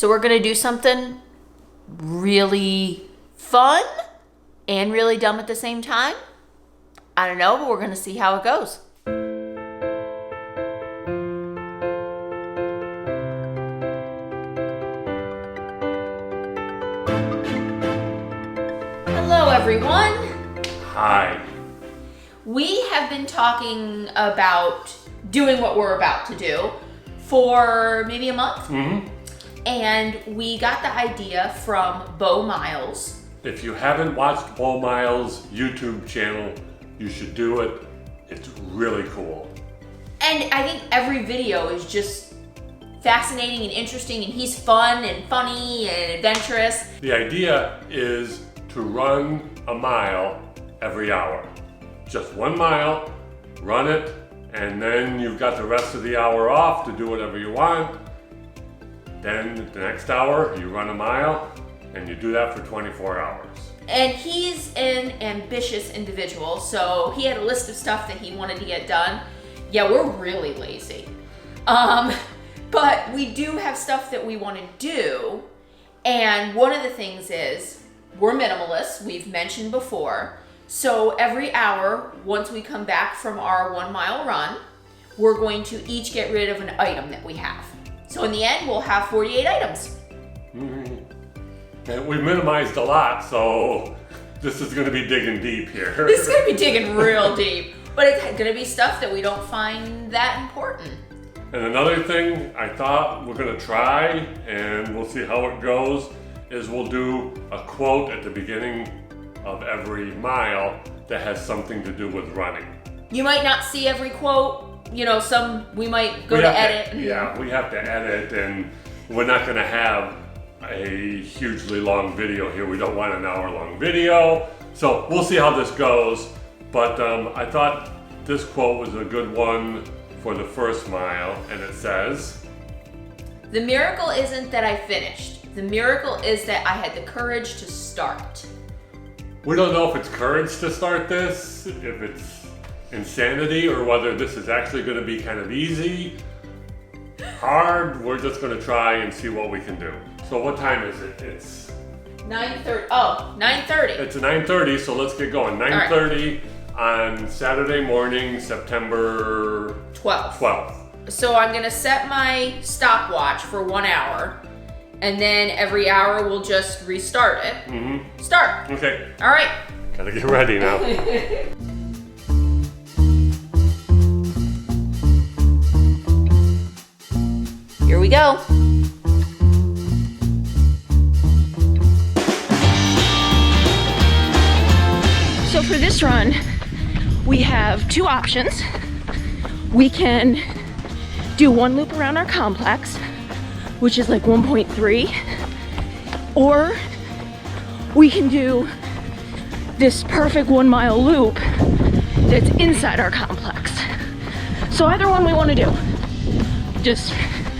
So we're gonna do something really fun and really dumb at the same time. I don't know, but we're gonna see how it goes. Hello, everyone. Hi. We have been talking about doing what we're about to do for maybe a month. And we got the idea from Beau Miles. If you haven't watched Beau Miles' YouTube channel, you should do it. It's really cool. And I think every video is just fascinating and interesting, and he's fun and funny and adventurous. The idea is to run a mile every hour. Just 1 mile, run it, and then you've got the rest of the hour off to do whatever you want. Then the next hour, you run a mile, and you do that for 24 hours. And he's an ambitious individual, so he had a list of stuff that he wanted to get done. Yeah, we're really lazy. But we do have stuff that we want to do. And one of the things is, we're minimalists, we've mentioned before. So every hour, once we come back from our 1 mile run, we're going to each get rid of an item that we have. So in the end, we'll have 48 items. And we minimized a lot, so this is going to be digging deep here. This is going to be digging real deep, but it's going to be stuff that we don't find that important. And another thing I thought we're going to try, and we'll see how it goes, is we'll do a quote at the beginning of every mile that has something to do with running. You might not see every quote. You know, some we might go to edit. Yeah, we have to edit, and we're not going to have a hugely long video here. We don't want an hour-long video. So we'll see how this goes. But I thought this quote was a good one for the first mile, and it says, "The miracle isn't that I finished. The miracle is that I had the courage to start." We don't know if it's courage to start this, if it's insanity, or whether this is actually going to be kind of easy, hard. We're just going to try and see what we can do. So what time is it? It's 9:30. Oh, 9:30. It's 9:30, so let's get going. 9:30 on Saturday morning, September 12th. So I'm going to set my stopwatch for 1 hour, and then every hour we'll just restart it. Start. Okay. All right. Gotta get ready now. Here we go. So for this run, we have two options. We can do one loop around our complex, which is like 1.3, or we can do this perfect 1 mile loop that's inside our complex. So either one we want to do. Just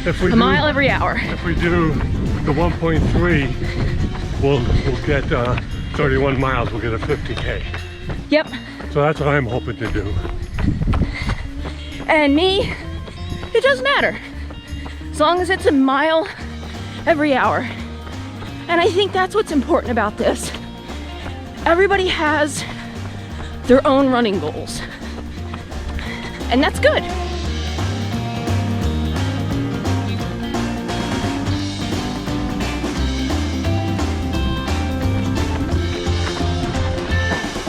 a mile every hour. If we do the 1.3, we'll get 31 miles, we'll get a 50K. Yep. So that's what I'm hoping to do. And me, it doesn't matter. As long as it's a mile every hour. And I think that's what's important about this. Everybody has their own running goals. And that's good.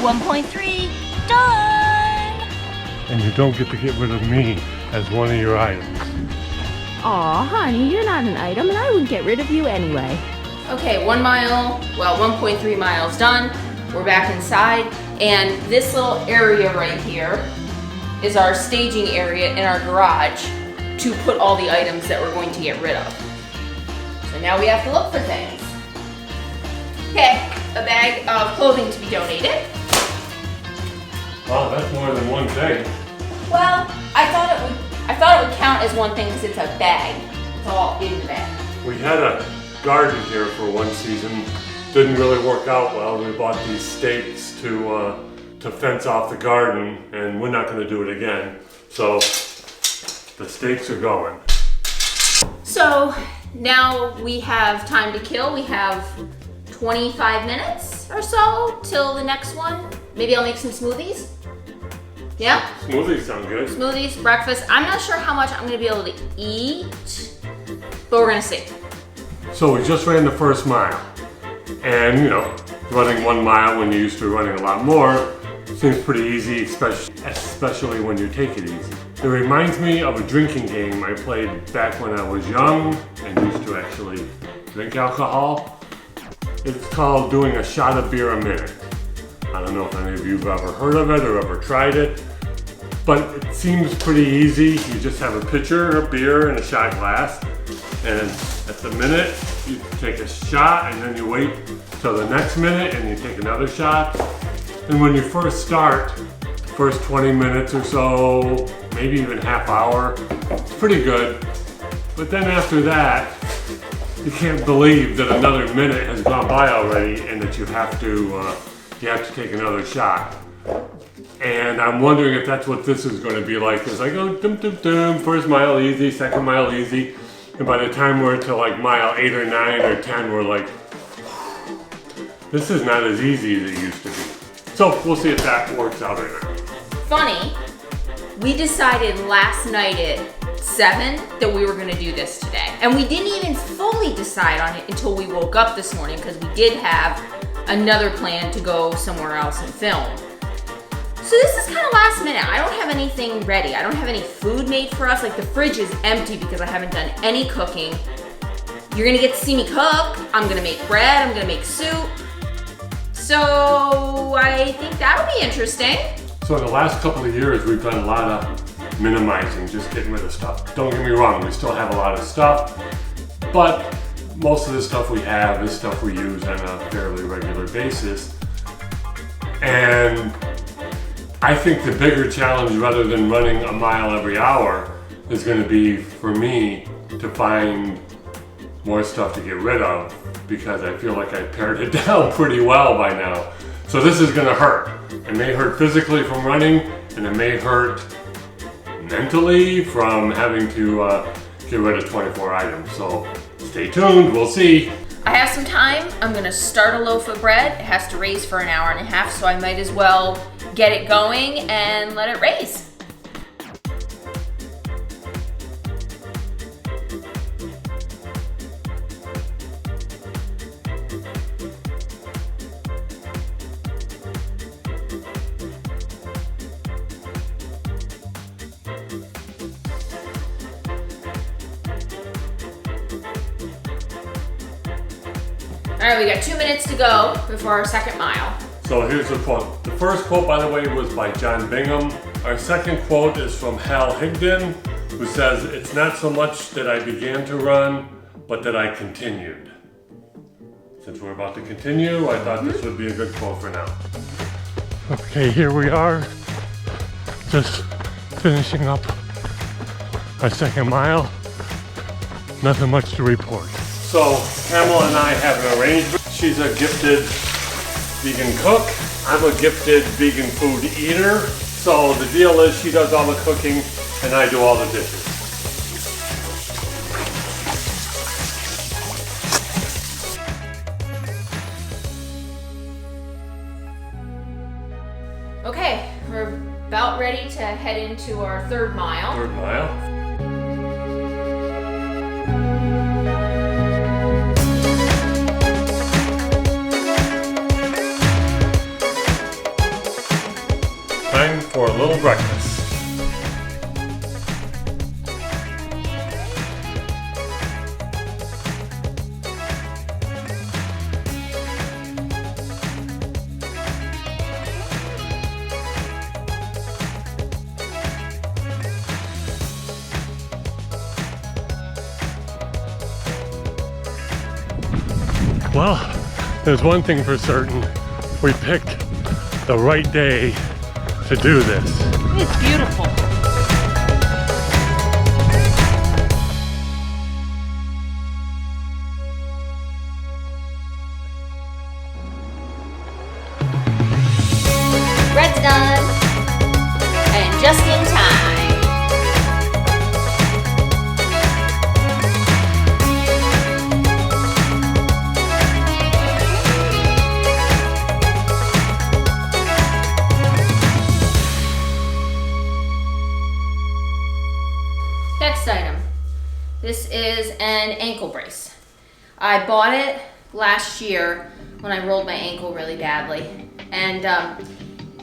.3 done. And you don't get to get rid of me as one of your items. Aw, honey, you're not an item, and I would get rid of you anyway. Okay, 1 mile, well, 1.3 miles done. We're back inside, and this little area right here is our staging area in our garage to put all the items that we're going to get rid of. So now we have to look for things. Okay, a bag of clothing to be donated. Wow, that's more than one thing. Well, I thought it would count as one thing because it's a bag. It's all in the bag. We had a garden here for one season. Didn't really work out well. We bought these stakes to fence off the garden, and we're not going to do it again. So the stakes are going. So now we have time to kill. We have 25 minutes or so till the next one. Maybe I'll make some smoothies. Yeah? Smoothies sound good. Smoothies, breakfast. I'm not sure how much I'm gonna be able to eat, but we're gonna see. So we just ran the first mile. And you know, running 1 mile when you're used to running a lot more seems pretty easy, especially when you take it easy. It reminds me of a drinking game I played back when I was young and used to actually drink alcohol. It's called doing a shot of beer a minute. I don't know if any of you have ever heard of it or ever tried it, but it seems pretty easy. You just have a pitcher of beer and a shot glass, and at the minute, you take a shot and then you wait till the next minute and you take another shot. And when you first start, first 20 minutes or so, maybe even half hour, it's pretty good. But then after that, you can't believe that another minute has gone by already and that you have to take another shot. And I'm wondering if that's what this is going to be like as I go dum dum dum, first mile easy, second mile easy. And by the time we're to like mile 8 or 9 or 10, we're like, this is not as easy as it used to be. So we'll see if that works out or not. Funny, we decided last night at 7 that we were gonna do this today. And we didn't even fully decide on it until we woke up this morning because we did have another plan to go somewhere else and film. So this is kind of last minute. I don't have anything ready. I don't have any food made for us. Like the fridge is empty because I haven't done any cooking. You're gonna get to see me cook. I'm gonna make bread, I'm gonna make soup. So I think that'll be interesting. So in the last couple of years, we've done a lot of minimizing, just getting rid of stuff. Don't get me wrong, we still have a lot of stuff, but most of the stuff we have is stuff we use on a fairly regular basis. And I think the bigger challenge, rather than running a mile every hour, is going to be for me to find more stuff to get rid of, because I feel like I pared it down pretty well by now. So this is going to hurt. It may hurt physically from running, and it may hurt mentally from having to get rid of 24 items. So stay tuned, we'll see. I have some time. I'm gonna start a loaf of bread. It has to raise for an hour and a half, so I might as well get it going and let it raise. All right, we got 2 minutes to go before our second mile. So here's the quote. The first quote, by the way, was by John Bingham. Our second quote is from Hal Higdon, who says, "It's not so much that I began to run, but that I continued." Since we're about to continue, I thought this would be a good quote for now. Okay, here we are, just finishing up our second mile. Nothing much to report. So Pamela and I have an arrangement. She's a gifted vegan cook. I'm a gifted vegan food eater. So the deal is she does all the cooking and I do all the dishes. Okay, we're about ready to head into our third mile. Third mile. Time for a little breakfast. Well, there's one thing for certain. We picked the right day to do this. It's beautiful. Bread's done. And just in time. is an ankle brace. I bought it last year when I rolled my ankle really badly, and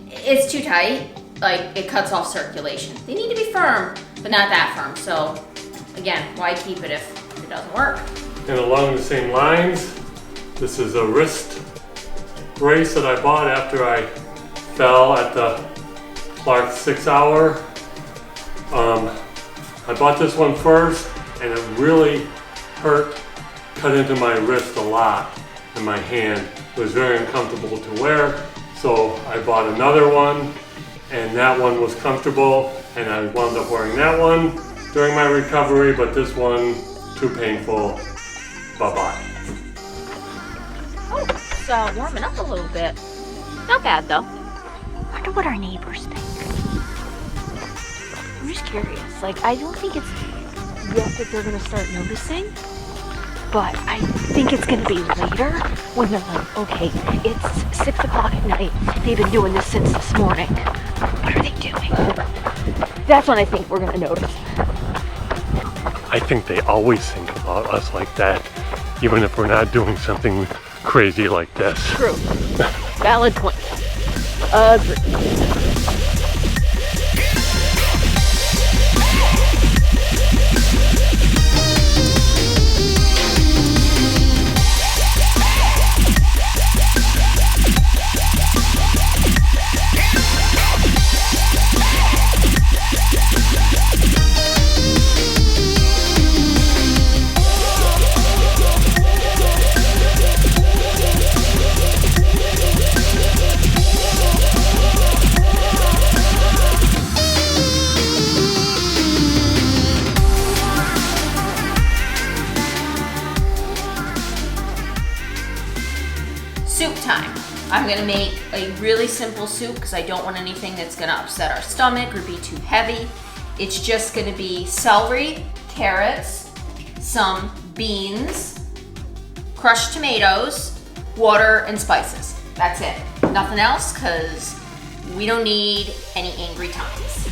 it's too tight. Like, it cuts off circulation. They need to be firm, but not that firm. So again, why keep it if it doesn't work? And along the same lines, this is a wrist brace that I bought after I fell at the Clark 6 hour. I bought this one first, and it really cut into my wrist a lot and my hand. It was very uncomfortable to wear, so I bought another one, and that one was comfortable, and I wound up wearing that one during my recovery, but this one, too painful. Bye-bye. Oh, it's warming up a little bit. Not bad though. Wonder what our neighbors think. I'm just curious. Like, I don't think it's yet that they're gonna start noticing, but I think it's gonna be later when they're like, okay, it's 6 o'clock at night. They've been doing this since this morning. What are they doing? That's when I think we're gonna notice. I think they always think about us like that, even if we're not doing something crazy like this. True. Valid point. Agreed. Soup time. I'm gonna make a really simple soup because I don't want anything that's gonna upset our stomach or be too heavy. It's just gonna be celery, carrots, some beans, crushed tomatoes, water, and spices. That's it. Nothing else, because we don't need any angry tongues.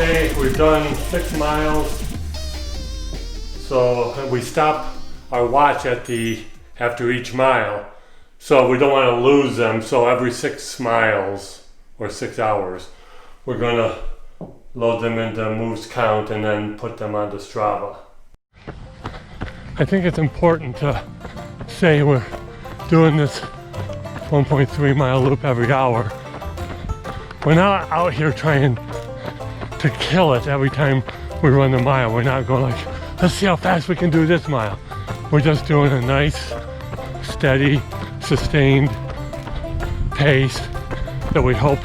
Okay, we've done 6 miles. So we stop our watch after each mile. So we don't want to lose them. So every 6 miles or 6 hours, we're gonna load them into Moves Count and then put them onto Strava. I think it's important to say we're doing this 1.3 mile loop every hour. We're not out here trying to kill it every time we run the mile. We're not going like, let's see how fast we can do this mile. We're just doing a nice, steady, sustained pace that we hope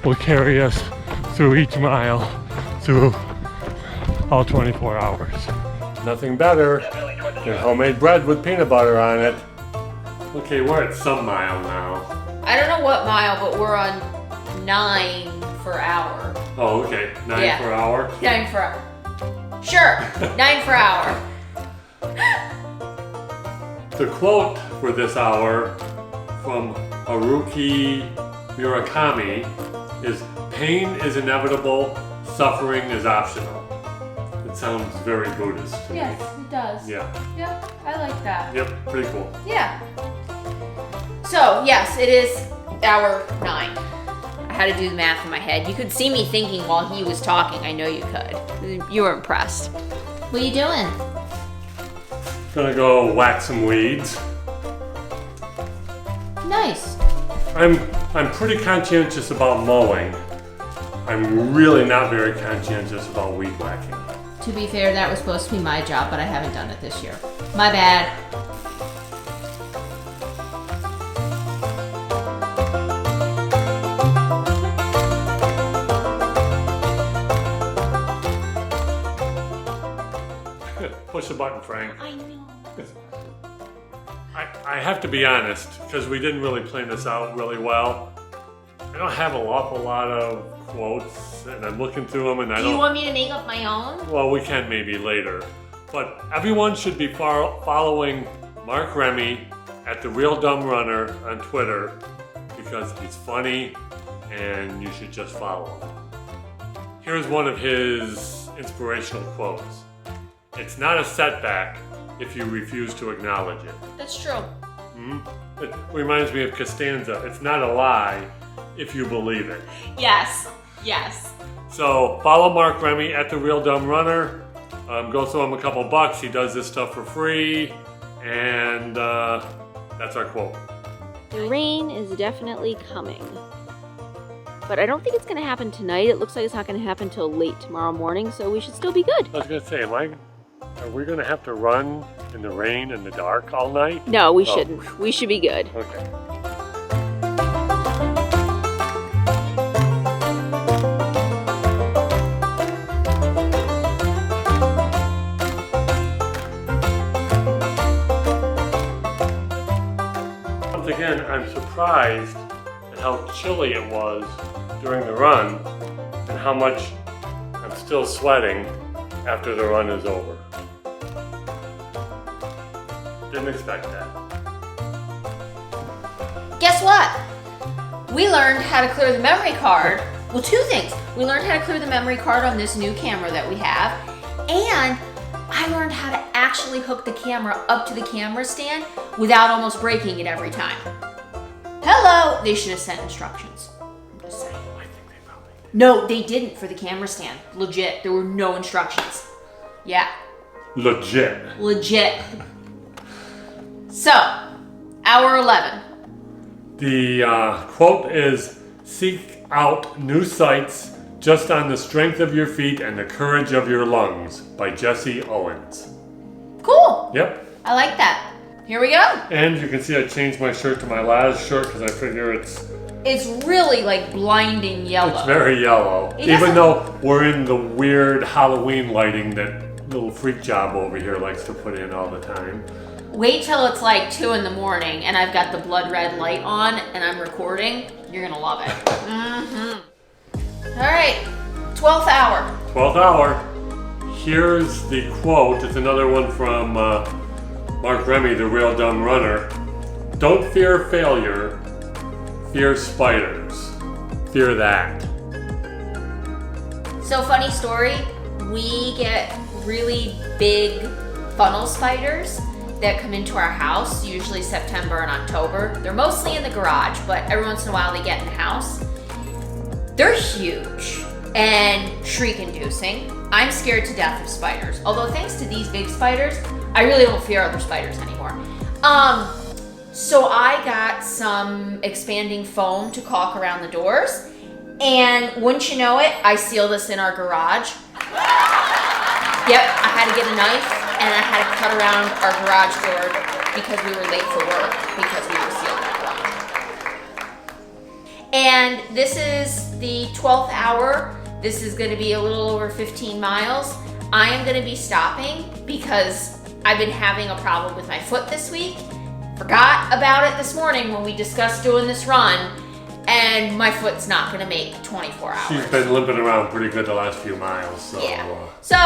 will carry us through each mile, through all 24 hours. Nothing better than homemade bread with peanut butter on it. Okay, we're at some mile now. I don't know what mile, but we're on 9 per hour. Oh, okay, 9 per hour? 9 per hour. Sure, 9 per hour. The quote for this hour from Haruki Murakami is, "Pain is inevitable, suffering is optional." It sounds very Buddhist to me. Yes, it does. Yeah. Yep, I like that. Yep, pretty cool. Yeah. So, yes, it is hour 9. I had to do the math in my head. You could see me thinking while he was talking. I know you could. You were impressed. What are you doing? Gonna go whack some weeds. Nice. I'm pretty conscientious about mowing. I'm really not very conscientious about weed whacking. To be fair, that was supposed to be my job, but I haven't done it this year. My bad. push a button, Frank. I know. I have to be honest, because we didn't really plan this out really well. I don't have an awful lot of quotes, and I'm looking through them, and I Do don't... you want me to make up my own? Well, we can maybe later. But everyone should be following Mark Remy at The Real Dumb Runner on Twitter, because he's funny, and you should just follow him. Here's one of his inspirational quotes. It's not a setback if you refuse to acknowledge it. That's true. It reminds me of Costanza. It's not a lie if you believe it. Yes. Yes. So follow Mark Remy at The Real Dumb Runner. Go throw him a couple bucks. He does this stuff for free. And that's our quote. The rain is definitely coming. But I don't think it's going to happen tonight. It looks like it's not going to happen till late tomorrow morning, so we should still be good. I was going to say, are we going to have to run in the rain and the dark all night? No, we shouldn't. We should be good. Okay. Once again, I'm surprised at how chilly it was during the run and how much I'm still sweating after the run is over. Didn't expect that. Guess what? We learned how to clear the memory card. Well, two things. We learned how to clear the memory card on this new camera that we have, and I learned how to actually hook the camera up to the camera stand without almost breaking it every time. Hello! They should have sent instructions. I'm just saying. I think they probably did. No, they didn't for the camera stand. Legit. There were no instructions. Yeah. Legit. Legit. So, hour 11. The quote is, "Seek out new sights just on the strength of your feet and the courage of your lungs," by Jesse Owens. Cool. Yep. I like that. Here we go. And you can see I changed my shirt to my last shirt because I figure it's It's really like blinding yellow. very yellow. It Even doesn't- though we're in the weird Halloween lighting that little freak job over here likes to put in all the time. Wait till it's like 2 in the morning and I've got the blood red light on and I'm recording. You're gonna love it. All right, 12th hour. 12th hour. Here's the quote. It's another one from Mark Remy, The Real Dumb Runner. "Don't fear failure, fear spiders. Fear that." So funny story, we get really big funnel spiders that come into our house, usually September and October. They're mostly in the garage, but every once in a while they get in the house. They're huge and shriek-inducing. I'm scared to death of spiders. Although thanks to these big spiders, I really don't fear other spiders anymore. So I got some expanding foam to caulk around the doors, and wouldn't you know it, I sealed this in our garage. Yep, I had to get a knife and I had to cut around our garage door because we were late for work because we were sealed that garage. And this is the 12th hour. This is going to be a little over 15 miles. I am going to be stopping because I've been having a problem with my foot this week. Forgot about it this morning when we discussed doing this run, and my foot's not going to make 24 hours. She's been limping around pretty good the last few miles, so... Yeah. So,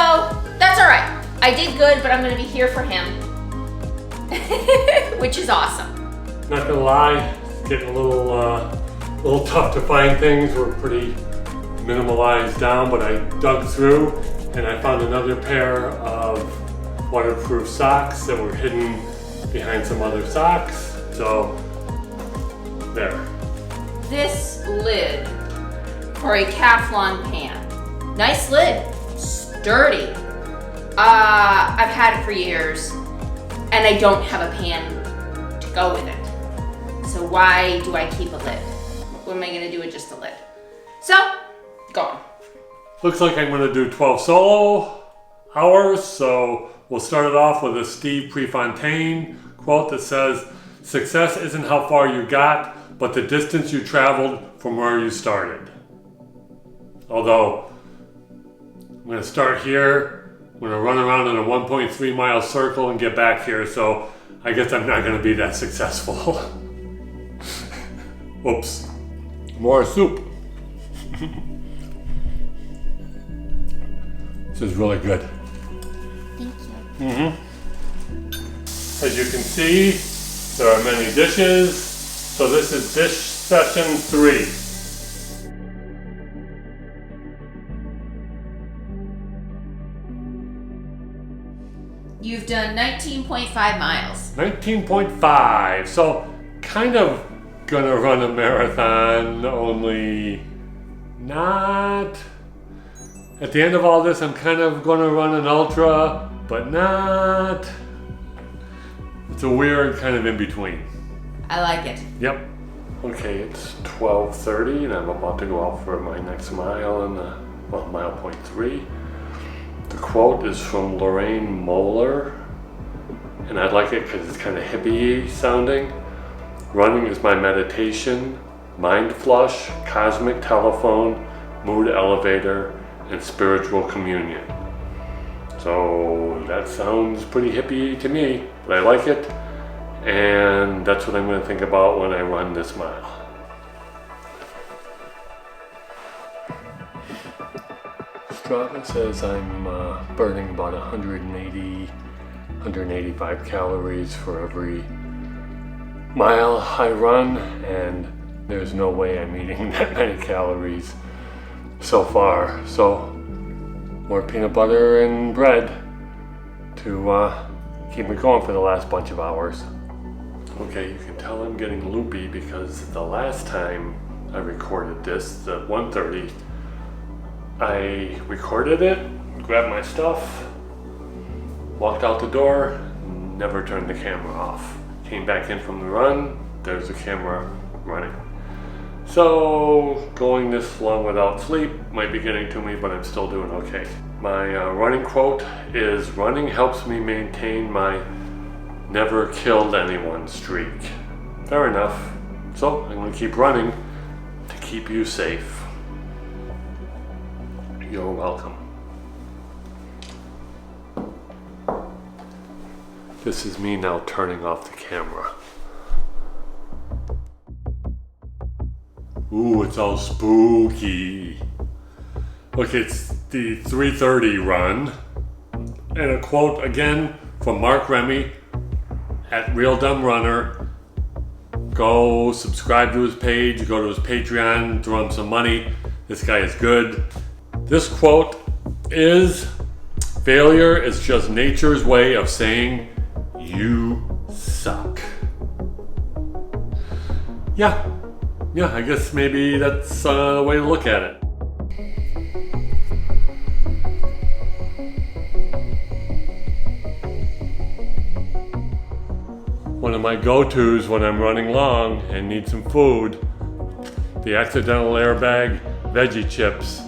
that's all right. I did good, but I'm going to be here for him. Which is awesome. Not gonna lie, it's getting a little tough to find things. We're pretty minimalized down, but I dug through and I found another pair of waterproof socks that were hidden behind some other socks. So, there. This lid for a Teflon pan. Nice lid, sturdy. I've had it for years and I don't have a pan to go with it. So why do I keep a lid? What am I gonna do with just a lid? So, gone. Looks like I'm gonna do 12 solo hours, so we'll start it off with a Steve Prefontaine quote that says, "Success isn't how far you got, but the distance you traveled from where you started." Although, I'm gonna start here I'm gonna run around in a 1.3 mile circle and get back here, so I guess I'm not gonna be that successful. Oops. More soup. This is really good. Thank you. As you can see, there are many dishes. So this is dish session 3. You've done 19.5 miles. 19.5. So kind of gonna run a marathon, only not. At the end of all this, I'm kind of gonna run an ultra, but not. It's a weird kind of in between. I like it. Yep. Okay, it's 12:30 and I'm about to go out for my next mile and mile point 3. The quote is from Lorraine Moeller, and I like it because it's kind of hippie sounding. Running is my meditation, mind flush, cosmic telephone, mood elevator, and spiritual communion. So that sounds pretty hippie to me, but I like it, and that's what I'm going to think about when I run this mile. Strava says I'm burning about 185 calories for every mile I run, and there's no way I'm eating that many calories so far. So more peanut butter and bread to keep me going for the last bunch of hours. Okay, you can tell I'm getting loopy because the last time I recorded this, the 1:30, I recorded it, grabbed my stuff, walked out the door, never turned the camera off. Came back in from the run, there's the camera running. So going this long without sleep might be getting to me, but I'm still doing okay. My running quote is, running helps me maintain my never killed anyone streak. Fair enough. So I'm gonna keep running to keep you safe. You're welcome. This is me now turning off the camera. Ooh, it's all spooky. Okay, it's the 3:30 run. And a quote again from Mark Remy at Real Dumb Runner. Go subscribe to his page, go to his Patreon, throw him some money. This guy is good. This quote is, failure is just nature's way of saying you suck. Yeah, I guess maybe that's the way to look at it. One of my go-tos when I'm running long and need some food, the accidental airbag veggie chips.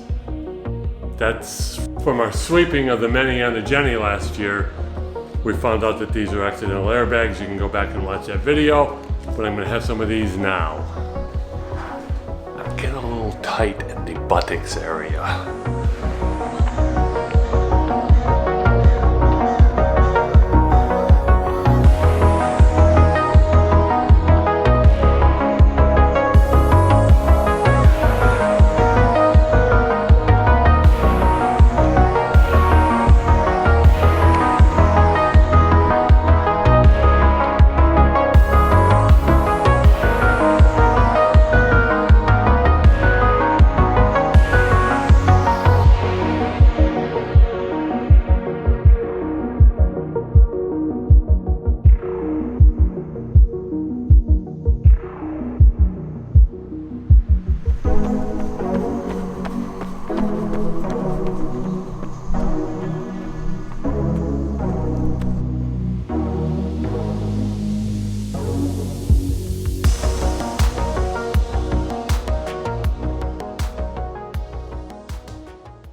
That's from our sweeping of the many on the Jenny last year. We found out that these are accidental airbags. You can go back and watch that video, but I'm gonna have some of these now. I'm getting a little tight in the buttocks area.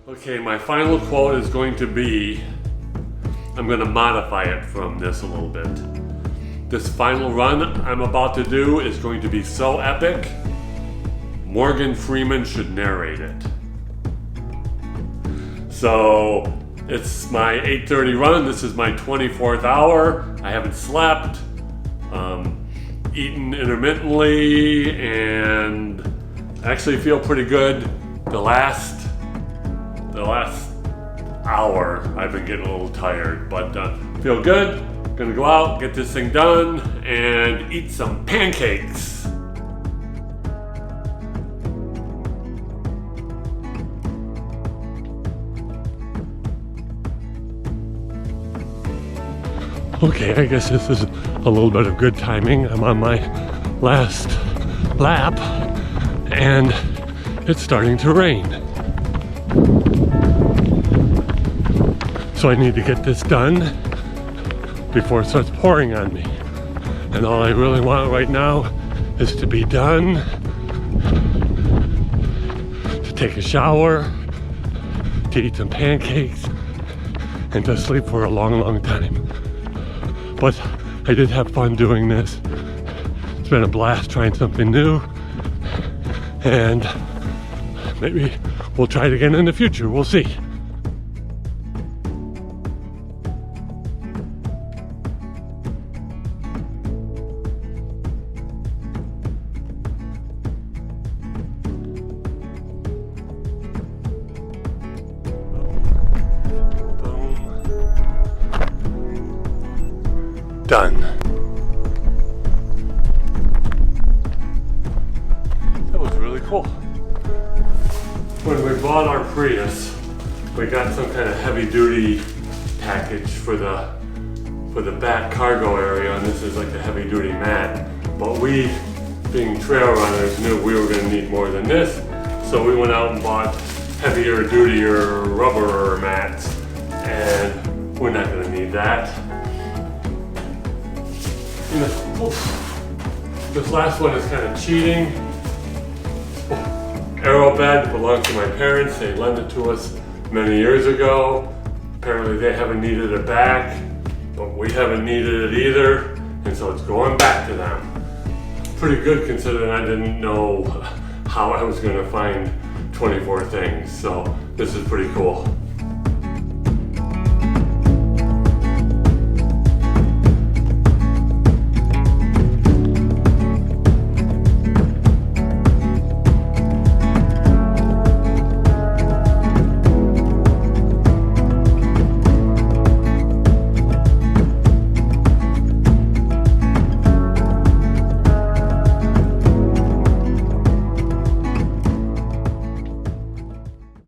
Okay, my final quote is going to be, I'm going to modify it from this a little bit. This final run I'm about to do is going to be so epic, Morgan Freeman should narrate it. So It's my 8:30 run. This is my 24th hour. I haven't slept, eaten intermittently, and actually feel pretty good. The last hour I've been getting a little tired, but feel good. Gonna go out, get this thing done, and eat some pancakes. Okay, I guess this is a little bit of good timing. I'm on my last lap and it's starting to rain. So I need to get this done before it starts pouring on me. And all I really want right now is to be done, to take a shower, to eat some pancakes, and to sleep for a long, long time. But I did have fun doing this. It's been a blast trying something new. And maybe we'll try it again in the future. We'll see. Done. That was really cool. When we bought our Prius, we got some kind of heavy-duty package for the back cargo area, and this is like the heavy-duty mat. But we, being trail runners, knew we were going to need more than this, so we went out and bought heavier, dutier rubber mats, and we're not going to need that. This last one is kind of cheating. Arrow bed belongs to my parents. They lent it to us many years ago. Apparently they haven't needed it back, but we haven't needed it either, and so it's going back to them. Pretty good considering I didn't know how I was going to find 24 things, so this is pretty cool.